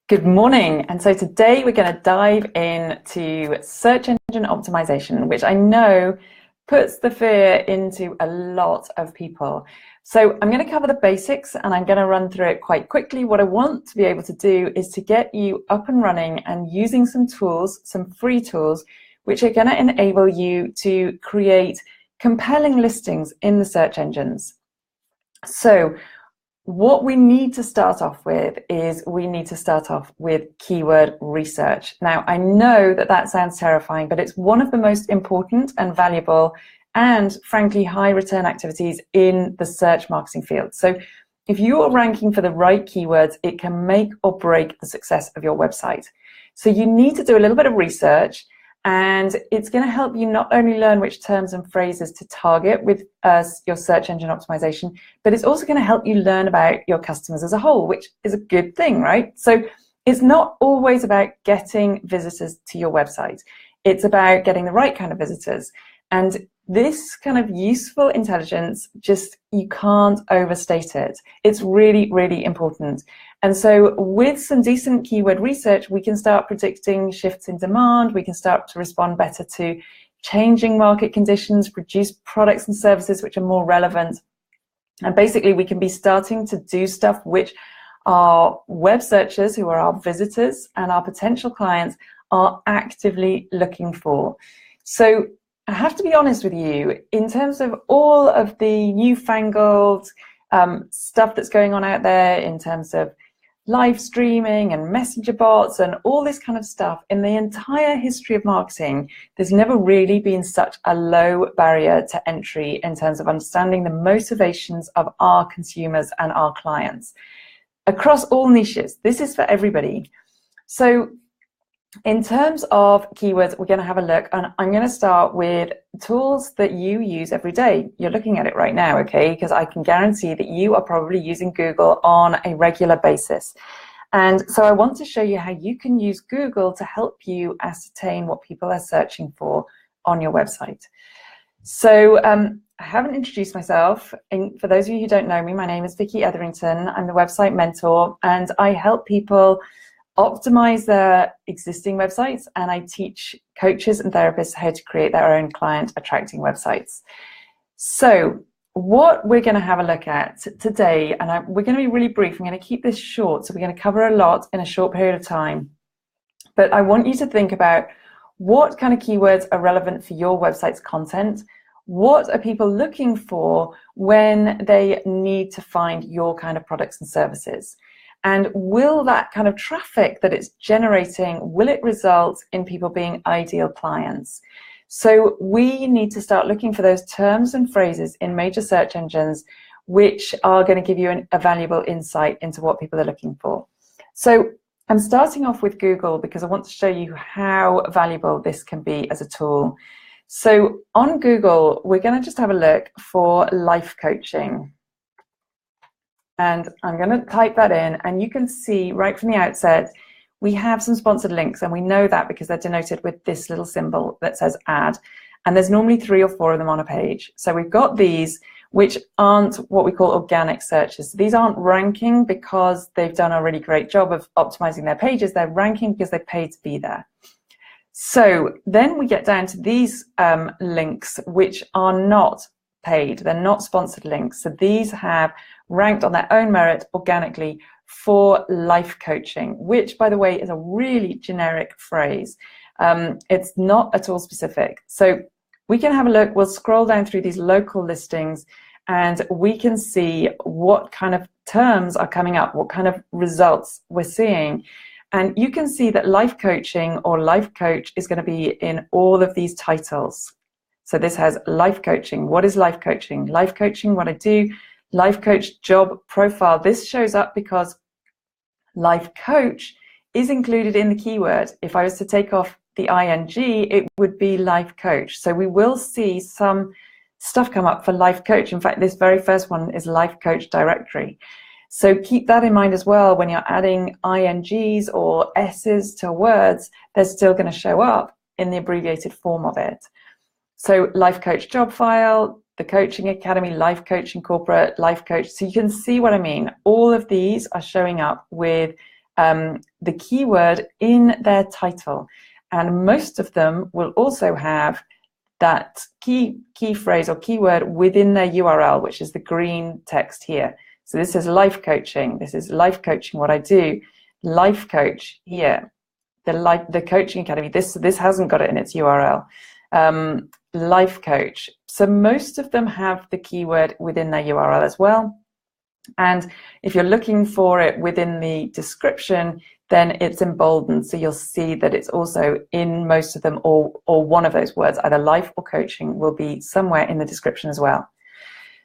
Good morning. And so today we're going to dive into search engine optimization, which I know puts the fear into a lot of people. So I'm going to cover the basics and I'm going to run through it quite quickly. What I want to be able to do is to get you up and running and using some tools, some free tools, which are going to enable you to create compelling listings in the search engines. So what we need to start off with is we need to start off with keyword research. Now, I know that that sounds terrifying, but it's one of the most important and valuable and frankly high return activities in the search marketing field. So if you are ranking for the right keywords, it can make or break the success of your website. So you need to do a little bit of research, and it's going to help you not only learn which terms and phrases to target with your search engine optimization, but it's also going to help you learn about your customers as a whole, which is a good thing, right? So it's not always about getting visitors to your website. It's about getting the right kind of visitors. And this kind of useful intelligence, you can't overstate it. It's really, really important. And so with some decent keyword research, we can start predicting shifts in demand. We can start to respond better to changing market conditions, produce products and services which are more relevant. And basically, we can be starting to do stuff which our web searchers, who are our visitors and our potential clients, are actively looking for. So I have to be honest with you, in terms of all of the newfangled stuff that's going on out there in terms of live streaming and messenger bots and all this kind of stuff, in the entire history of marketing, there's never really been such a low barrier to entry in terms of understanding the motivations of our consumers and our clients across all niches. This is for everybody. So in terms of keywords, we're going to have a look, and I'm going to start with tools that you use every day. You're looking at it right now, okay? Because I can guarantee that you are probably using Google on a regular basis. And so I want to show you how you can use Google to help you ascertain what people are searching for on your website. So I haven't introduced myself. And for those of you who don't know me, my name is Vicky Etherington. I'm the website mentor, and I help people optimize their existing websites, and I teach coaches and therapists how to create their own client attracting websites. So what we're going to have a look at today, and we're going to be really brief. I'm going to keep this short, so we're going to cover a lot in a short period of time. But I want you to think about what kind of keywords are relevant for your website's content. What are people looking for when they need to find your kind of products and services? And will that kind of traffic that it's generating, will it result in people being ideal clients? So we need to start looking for those terms and phrases in major search engines which are going to give you a valuable insight into what people are looking for. So I'm starting off with Google because I want to show you how valuable this can be as a tool. So on Google, we're going to just have a look for life coaching. And I'm going to type that in, and you can see right from the outset, we have some sponsored links, and we know that because they're denoted with this little symbol that says add, and there's normally 3 or 4 of them on a page. So we've got these, which aren't what we call organic searches. These aren't ranking because they've done a really great job of optimizing their pages. They're ranking because they paid to be there. So then we get down to these links, which are not paid. They're not sponsored links. So these have ranked on their own merit organically for life coaching, which, by the way, is a really generic phrase. It's not at all specific. So we can have a look. We'll scroll down through these local listings, and we can see what kind of terms are coming up, what kind of results we're seeing. And you can see that life coaching or life coach is going to be in all of these titles. So this has life coaching. What is life coaching? Life coaching, what I do. Life coach job profile. This shows up because life coach is included in the keyword. If I was to take off the ing, it would be life coach. So we will see some stuff come up for life coach. In fact, this very first one is life coach directory. So keep that in mind as well. When you're adding ings or s's to words, they're still going to show up in the abbreviated form of it. So life coach job file, the coaching academy, life coaching corporate, life coach. So you can see what I mean. All of these are showing up with the keyword in their title. And most of them will also have that key phrase or keyword within their URL, which is the green text here. So this is life coaching. This is life coaching, what I do. Life coach here. The coaching academy. This hasn't got it in its URL. Life coach. So most of them have the keyword within their URL as well. And if you're looking for it within the description, then it's emboldened, so you'll see that it's also in most of them, or one of those words, either life or coaching, will be somewhere in the description as well.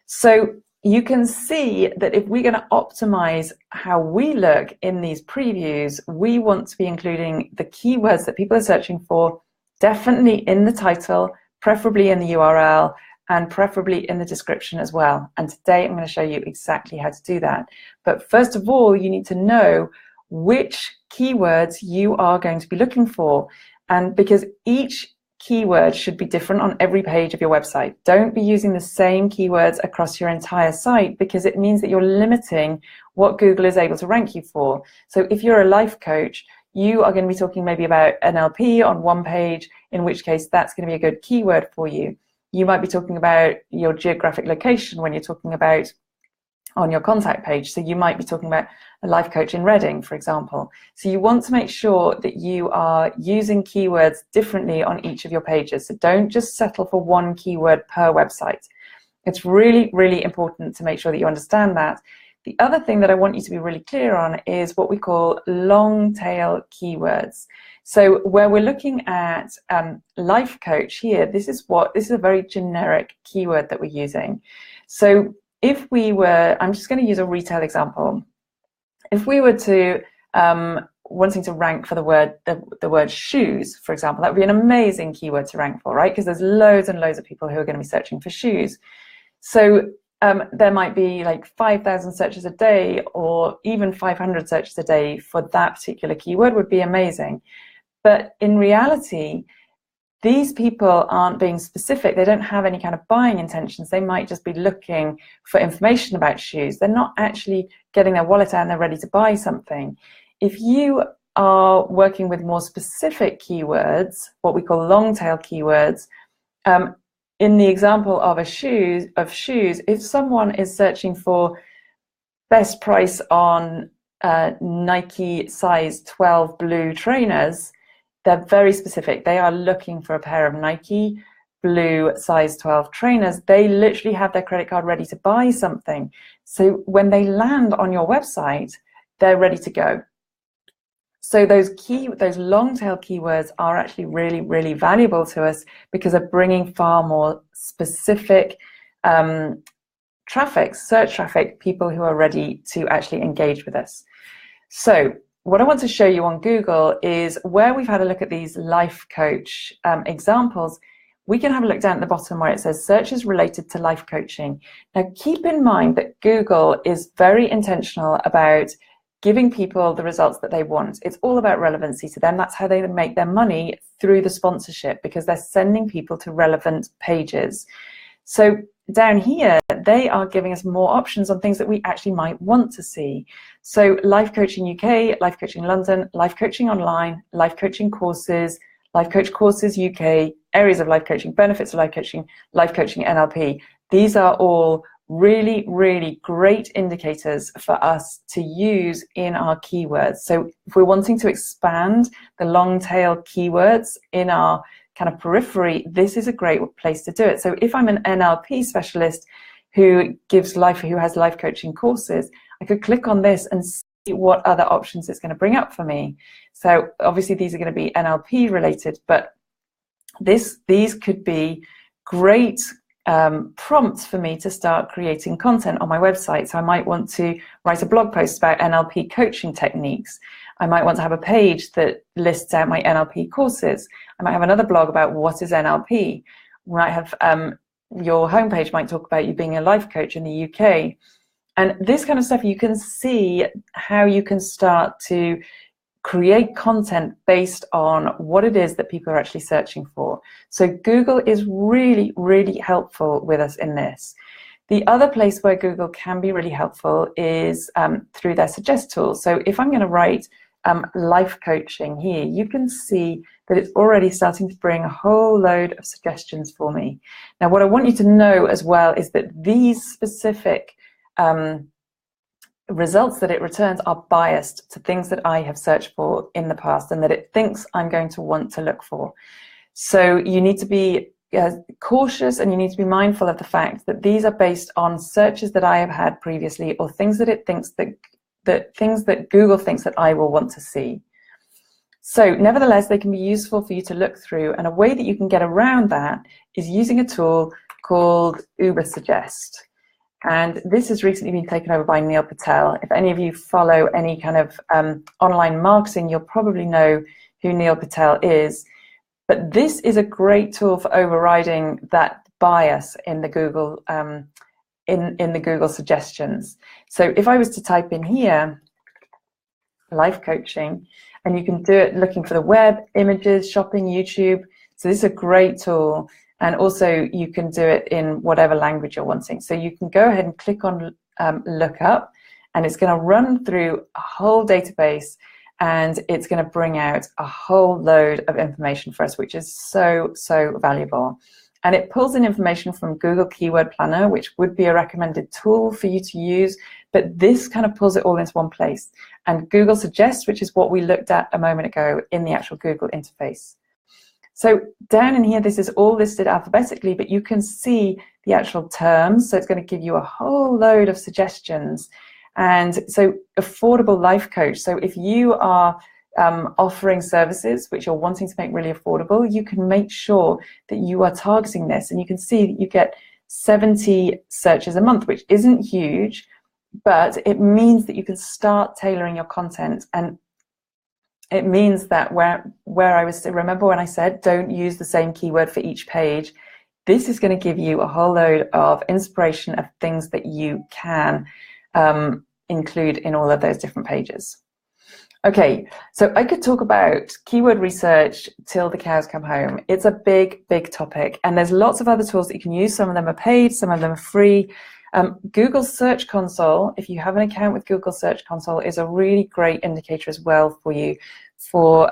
So you can see that if we're going to optimize how we look in these previews, we want to be including the keywords that people are searching for, definitely in the title, preferably in the URL, and preferably in the description as well. And today I'm going to show you exactly how to do that. But first of all, you need to know which keywords you are going to be looking for. And because each keyword should be different on every page of your website. Don't be using the same keywords across your entire site, because it means that you're limiting what Google is able to rank you for. So if you're a life coach, you are going to be talking maybe about NLP on one page, in which case that's going to be a good keyword for you. You might be talking about your geographic location when you're talking about on your contact page. So you might be talking about a life coach in Reading, for example. So you want to make sure that you are using keywords differently on each of your pages. So don't just settle for one keyword per website. It's really, really important to make sure that you understand that. The other thing that I want you to be really clear on is what we call long tail keywords. So where we're looking at life coach here, this is a very generic keyword that we're using. So if we were, I'm just going to use a retail example. If we were to wanting to rank for the word shoes, for example, that would be an amazing keyword to rank for, right? Because there's loads and loads of people who are going to be searching for shoes. So there might be like 5,000 searches a day, or even 500 searches a day for that particular keyword would be amazing. But in reality, these people aren't being specific. They don't have any kind of buying intentions. They might just be looking for information about shoes. They're not actually getting their wallet out and they're ready to buy something. If you are working with more specific keywords, what we call long tail keywords, in the example of shoes, if someone is searching for best price on Nike size 12 blue trainers, they're very specific. They are looking for a pair of Nike blue size 12 trainers. They literally have their credit card ready to buy something. So when they land on your website, they're ready to go. So those long tail keywords are actually really, really valuable to us, because they're bringing far more specific traffic, search traffic, people who are ready to actually engage with us. So what I want to show you on Google is where we've had a look at these life coach examples. We can have a look down at the bottom where it says searches related to life coaching. Now keep in mind that Google is very intentional about giving people the results that they want. It's all about relevancy to them. That's how they make their money, through the sponsorship, because they're sending people to relevant pages. So down here, they are giving us more options on things that we actually might want to see. So life coaching UK, life coaching London, life coaching online, life coaching courses, life coach courses UK, areas of life coaching, benefits of life coaching NLP. These are all really, really great indicators for us to use in our keywords. So if we're wanting to expand the long tail keywords in our kind of periphery, this is a great place to do it. So if I'm an NLP specialist who has life coaching courses, I could click on this and see what other options it's going to bring up for me. So obviously these are going to be NLP related, but these could be great prompts for me to start creating content on my website. So I might want to write a blog post about NLP coaching techniques. I might want to have a page that lists out my NLP courses. I might have another blog about what is NLP. We might have your homepage might talk about you being a life coach in the UK. And this kind of stuff, you can see how you can start to create content based on what it is that people are actually searching for. So Google is really, really helpful with us in this. The other place where Google can be really helpful is through their suggest tool. So if I'm going to write life coaching here, you can see that it's already starting to bring a whole load of suggestions for me. Now, what I want you to know as well is that these specific results that it returns are biased to things that I have searched for in the past and that it thinks I'm going to want to look for. So you need to be cautious, and you need to be mindful of the fact that these are based on searches that I have had previously, or things that it thinks that things that Google thinks that I will want to see. So nevertheless, they can be useful for you to look through, and a way that you can get around that is using a tool called Ubersuggest. And this has recently been taken over by Neil Patel. If any of you follow any kind of online marketing, you'll probably know who Neil Patel is. But this is a great tool for overriding that bias in the Google in the Google suggestions. So if I was to type in here, life coaching, and you can do it looking for the web, images, shopping, YouTube. So this is a great tool. And also you can do it in whatever language you're wanting. So you can go ahead and click on look up, and it's going to run through a whole database, and it's going to bring out a whole load of information for us, which is so, so valuable. And it pulls in information from Google Keyword Planner, which would be a recommended tool for you to use, but this kind of pulls it all into one place. And Google Suggest, which is what we looked at a moment ago in the actual Google interface. So down in here, this is all listed alphabetically, but you can see the actual terms. So it's going to give you a whole load of suggestions. And so affordable life coach. So if you are offering services which you're wanting to make really affordable, you can make sure that you are targeting this. And you can see that you get 70 searches a month, which isn't huge, but it means that you can start tailoring your content. And it means that where I was, remember when I said don't use the same keyword for each page, this is going to give you a whole load of inspiration of things that you can include in all of those different pages. Okay, so I could talk about keyword research till the cows come home. It's a big, big topic, and there's lots of other tools that you can use. Some of them are paid, some of them are free. Google Search Console, if you have an account with Google Search Console, is a really great indicator as well for you for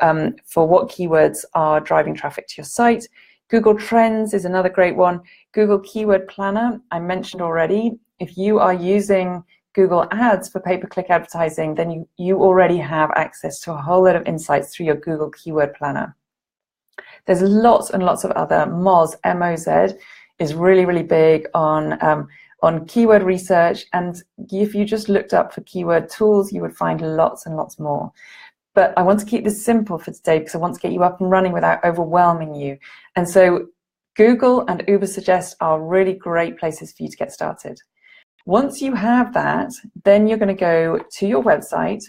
what keywords are driving traffic to your site. Google Trends is another great one. Google Keyword Planner, I mentioned already. If you are using Google Ads for pay-per-click advertising, then you already have access to a whole lot of insights through your Google Keyword Planner. There's lots and lots of other. Moz, M-O-Z, is really, really big on keyword research, and if you just looked up for keyword tools, you would find lots and lots more. But I want to keep this simple for today because I want to get you up and running without overwhelming you. And so Google and Ubersuggest are really great places for you to get started. Once you have that, then you're going to go to your website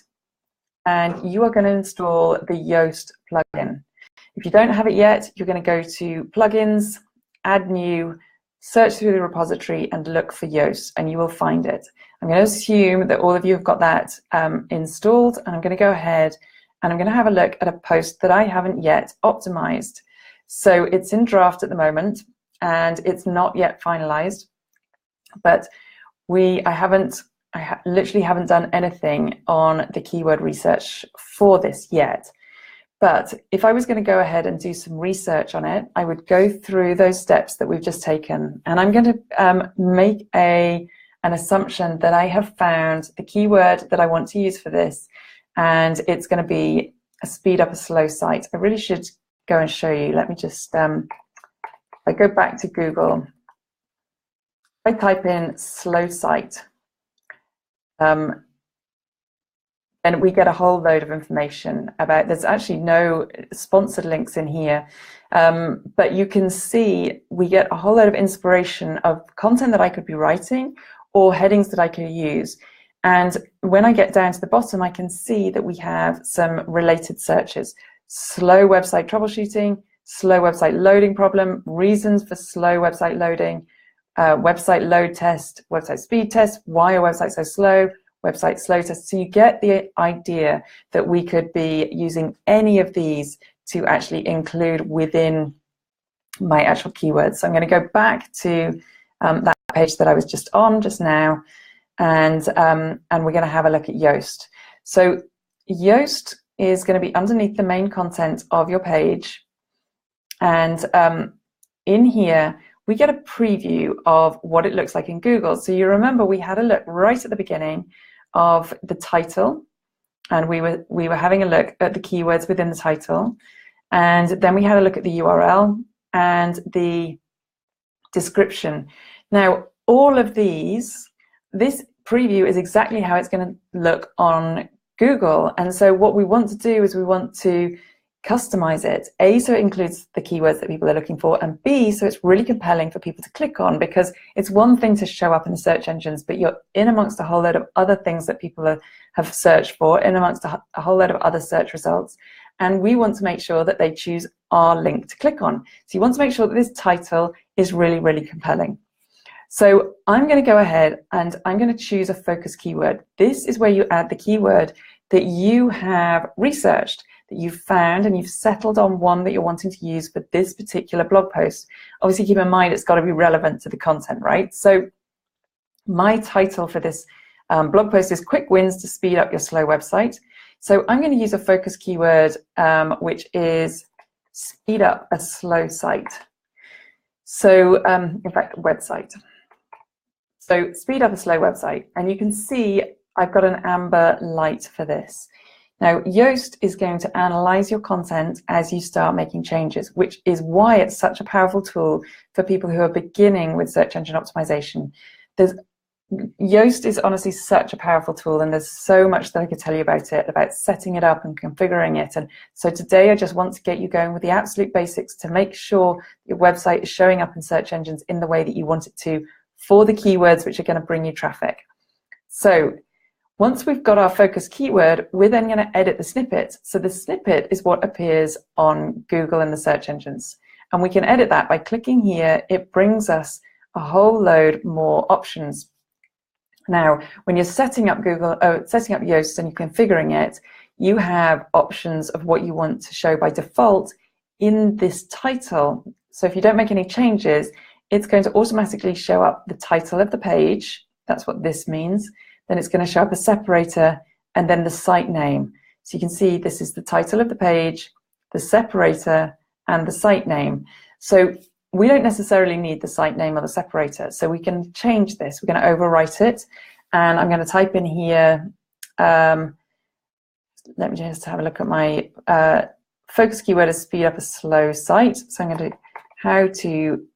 and you are going to install the Yoast plugin. If you don't have it yet, you're going to go to Plugins, Add New, search through the repository and look for Yoast, and you will find it. I'm going to assume that all of you have got that installed, and I'm going to go ahead and I'm going to have a look at a post that I haven't yet optimized. So it's in draft at the moment and it's not yet finalized, but I literally haven't done anything on the keyword research for this yet. But if I was going to go ahead and do some research on it, I would go through those steps that we've just taken. And I'm going to make an assumption that I have found the keyword that I want to use for this. And it's going to be a speed up a slow site. I really should go and show you. Let me just, if I go back to Google, I type in slow site, and we get a whole load of information about, there's actually no sponsored links in here, but you can see we get a whole load of inspiration of content that I could be writing or headings that I could use. And when I get down to the bottom, I can see that we have some related searches: slow website troubleshooting, slow website loading problem, reasons for slow website loading, website load test, website speed test, why are websites so slow, website slow test. So you get the idea that we could be using any of these to actually include within my actual keywords. So I'm going to go back to that page that I was just on just now, and we're going to have a look at Yoast. So Yoast is going to be underneath the main content of your page, and in here we get a preview of what it looks like in Google. So you remember we had a look right at the beginning of the title, and we were having a look at the keywords within the title, and then we had a look at the URL and the description. Now, all of this preview is exactly how it's going to look on Google. And so what we want to do is we want to customize it, A, so it includes the keywords that people are looking for, and B, so it's really compelling for people to click on, because it's one thing to show up in the search engines, but you're in amongst a whole load of other things that people have searched for, in amongst a whole load of other search results. And we want to make sure that they choose our link to click on. So you want to make sure that this title is really, really compelling. So I'm going to go ahead and I'm going to choose a focus keyword. This is where you add the keyword that you have researched, that you've found, and you've settled on one that you're wanting to use for this particular blog post. Obviously, keep in mind it's got to be relevant to the content, right? So my title for this blog post is Quick Wins to Speed Up Your Slow Website. So I'm going to use a focus keyword, which is speed up a slow site. So, in fact, website. So speed up a slow website. And you can see I've got an amber light for this. Now, Yoast is going to analyze your content as you start making changes, which is why it's such a powerful tool for people who are beginning with search engine optimization. Yoast is honestly such a powerful tool, and there's so much that I could tell you about it, about setting it up and configuring it. And so today I just want to get you going with the absolute basics to make sure your website is showing up in search engines in the way that you want it to, for the keywords which are going to bring you traffic. So once we've got our focus keyword, we're then going to edit the snippet. So the snippet is what appears on Google and the search engines. And we can edit that by clicking here. It brings us a whole load more options. Now, when you're setting up setting up Yoast and you're configuring it, you have options of what you want to show by default in this title. So if you don't make any changes, it's going to automatically show up the title of the page. That's what this means. Then it's going to show up a separator and then the site name. So you can see this is the title of the page, the separator, and the site name. So we don't necessarily need the site name or the separator, so we can change this. We're going to overwrite it, and I'm going to type in here, let me just have a look at my focus keyword is speed up a slow site. So I'm going to do how to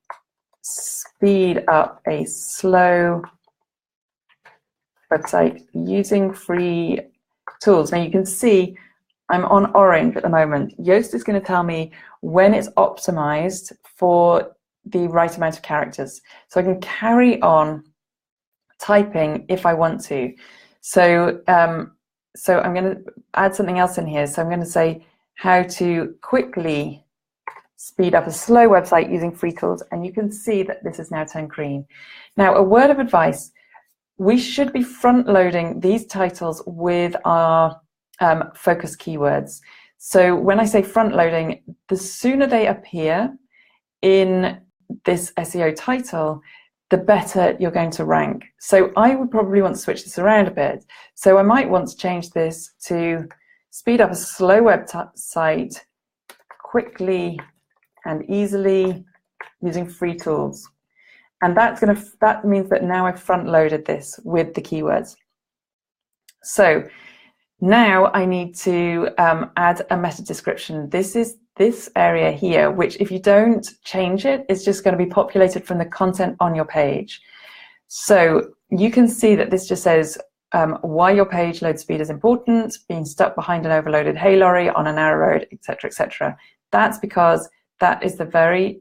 speed up a slow website using free tools. Now you can see I'm on orange at the moment. Yoast is going to tell me when it's optimized for the right amount of characters. So I can carry on typing if I want to. So, so I'm going to add something else in here. So I'm going to say how to quickly speed up a slow website using free tools. And you can see that this is now turned green. Now, a word of advice, we should be front loading these titles with our focus keywords. So when I say front loading, the sooner they appear in this SEO title, the better you're going to rank. So I would probably want to switch this around a bit. So I might want to change this to speed up a slow website quickly and easily using free tools. And that means that now I've front loaded this with the keywords. So now I need to add a meta description. This is this area here, which if you don't change it, it's just going to be populated from the content on your page. So you can see that this just says why your page load speed is important, being stuck behind an overloaded hay lorry on a narrow road, etc., etc. That's because that is the very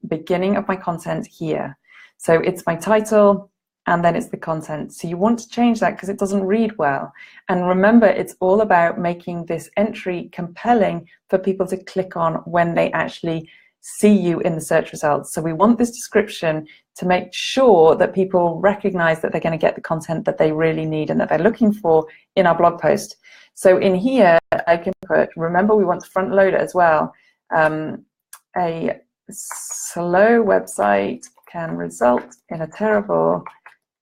beginning of my content here. So it's my title, and then it's the content. So you want to change that because it doesn't read well. And remember, it's all about making this entry compelling for people to click on when they actually see you in the search results. So we want this description to make sure that people recognize that they're going to get the content that they really need and that they're looking for in our blog post. So in here, I can put, remember we want to front load it as well, a slow website can result in a terrible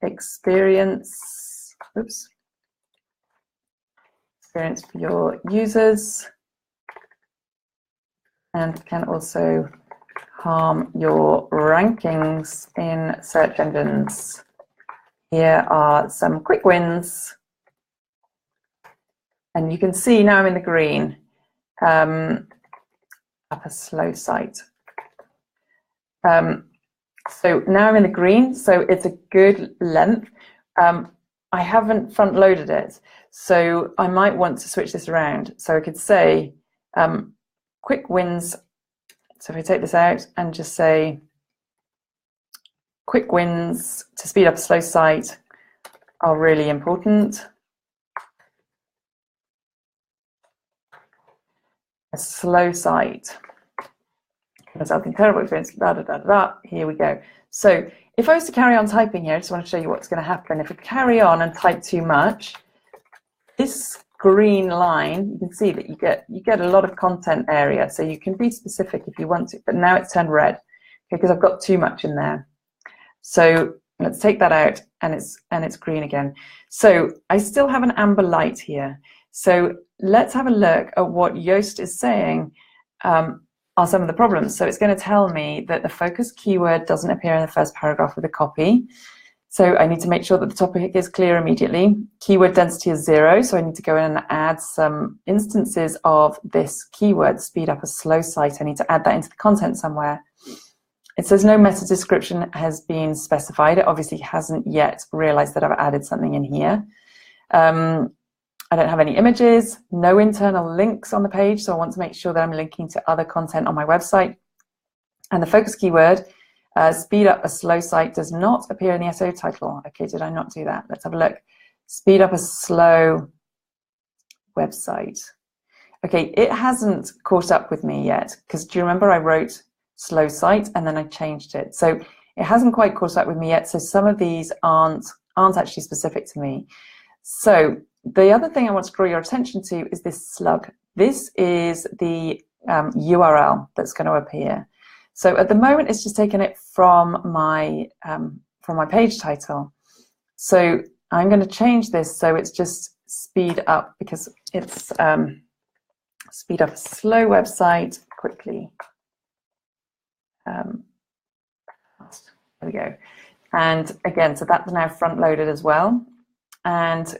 experience. Experience for your users, and can also harm your rankings in search engines. Here are some quick wins. And you can see now I'm in the green. Up a slow site. So now I'm in the green, so it's a good length. I haven't front loaded it, so I might want to switch this around. So I could say quick wins. So if I take this out and just say quick wins to speed up a slow site are really important. A slow site resulting terrible experience, here we go. So if I was to carry on typing here, I just want to show you what's going to happen. If I carry on and type too much, this green line, you can see that you get a lot of content area, so you can be specific if you want to, but now it's turned red, okay, because I've got too much in there. So let's take that out, and it's green again. So I still have an amber light here. So let's have a look at what Yoast is saying are some of the problems. So it's going to tell me that the focus keyword doesn't appear in the first paragraph of the copy. So I need to make sure that the topic is clear immediately. Keyword density is 0, so I need to go in and add some instances of this keyword, speed up a slow site. I need to add that into the content somewhere. It says no meta description has been specified. It obviously hasn't yet realized that I've added something in here. I don't have any images, no internal links on the page, so I want to make sure that I'm linking to other content on my website. And the focus keyword, speed up a slow site, does not appear in the SEO title. Okay, did I not do that? Let's have a look. Speed up a slow website. Okay, it hasn't caught up with me yet, because do you remember I wrote slow site and then I changed it? So it hasn't quite caught up with me yet, so some of these aren't actually specific to me. So the other thing I want to draw your attention to is this slug. This is the URL that's going to appear. So at the moment, it's just taken it from my page title. So I'm going to change this so it's just speed up, because it's speed up a slow website quickly. There we go. And again, so that's now front loaded as well. And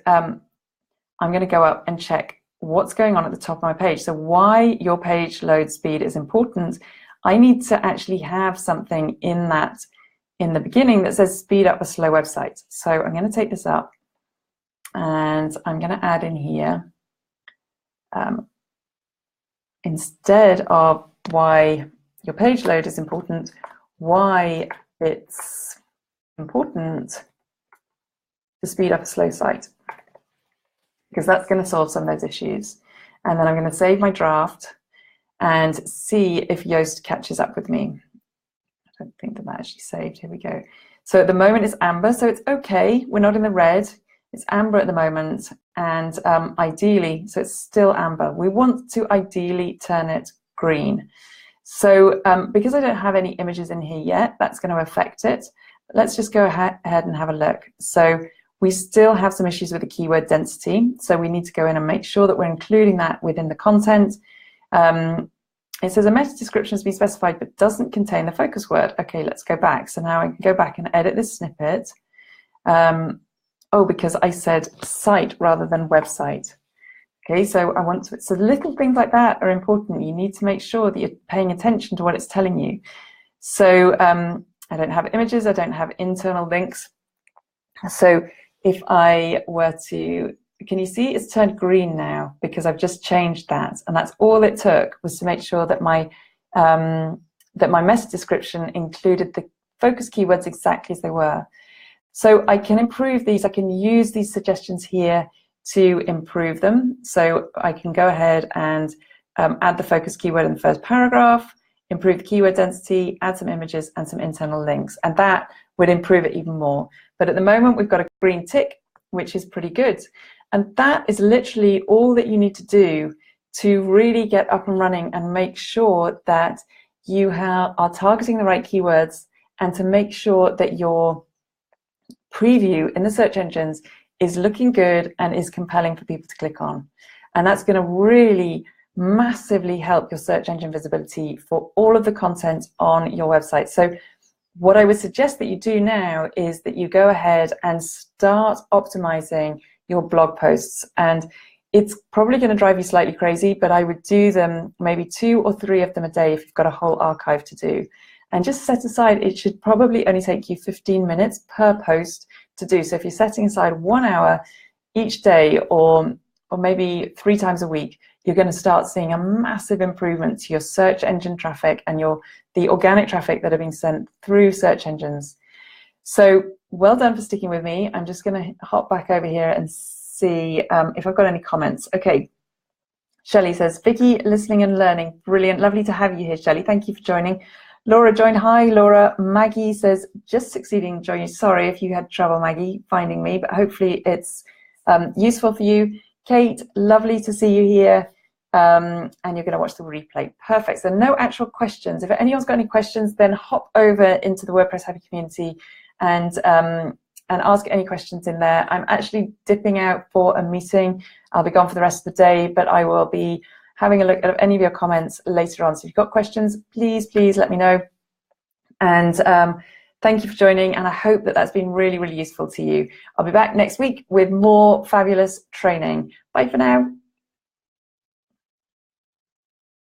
I'm going to go up and check what's going on at the top of my page. So why your page load speed is important. I need to actually have something in the beginning that says speed up a slow website. So I'm going to take this up and I'm going to add in here, instead of why your page load is important, why it's important to speed up a slow site, because that's going to solve some of those issues. And then I'm going to save my draft and see if Yoast catches up with me. I don't think that actually saved. Here we go. So at the moment it's amber, so it's okay. We're not in the red. It's amber at the moment, and ideally, so it's still amber. We want to ideally turn it green. So because I don't have any images in here yet, that's going to affect it. Let's just go ahead and have a look. So we still have some issues with the keyword density, so we need to go in and make sure that we're including that within the content. It says a meta description has been specified but doesn't contain the focus word. Okay, let's go back. So now I can go back and edit this snippet. Oh, because I said site rather than website. Okay, so I want to, so little things like that are important. You need to make sure that you're paying attention to what it's telling you. So I don't have images, I don't have internal links. So if I were to, can you see it's turned green now because I've just changed that, and that's all it took was to make sure that my meta description included the focus keywords exactly as they were. So I can improve these. I can use these suggestions here to improve them. So I can go ahead and add the focus keyword in the first paragraph, improve the keyword density, add some images and some internal links, and that would improve it even more. But at the moment, we've got a green tick, which is pretty good. And that is literally all that you need to do to really get up and running and make sure that you are targeting the right keywords and to make sure that your preview in the search engines is looking good and is compelling for people to click on. And that's going to really massively help your search engine visibility for all of the content on your website. So what I would suggest that you do now is that you go ahead and start optimizing your blog posts. And it's probably going to drive you slightly crazy, but I would do them maybe 2 or 3 of them a day if you've got a whole archive to do. And just set aside, it should probably only take you 15 minutes per post to do. So if you're setting aside 1 hour each day, or maybe 3 times a week, you're going to start seeing a massive improvement to your search engine traffic and the organic traffic that are being sent through search engines. So well done for sticking with me. I'm just going to hop back over here and see if I've got any comments. Okay, Shelley says, Vicky, listening and learning. Brilliant. Lovely to have you here, Shelley. Thank you for joining. Laura joined. Hi, Laura. Maggie says, just succeeding to join you. Sorry if you had trouble, Maggie, finding me, but hopefully it's useful for you. Kate, lovely to see you here. And you're going to watch the replay. Perfect. So no actual questions. If anyone's got any questions, then hop over into the WordPress Happy community and ask any questions in there. I'm actually dipping out for a meeting. I'll be gone for the rest of the day, but I will be having a look at any of your comments later on. So if you've got questions, please let me know. And thank you for joining, and I hope that that's been really, really useful to you. I'll be back next week with more fabulous training. Bye for now.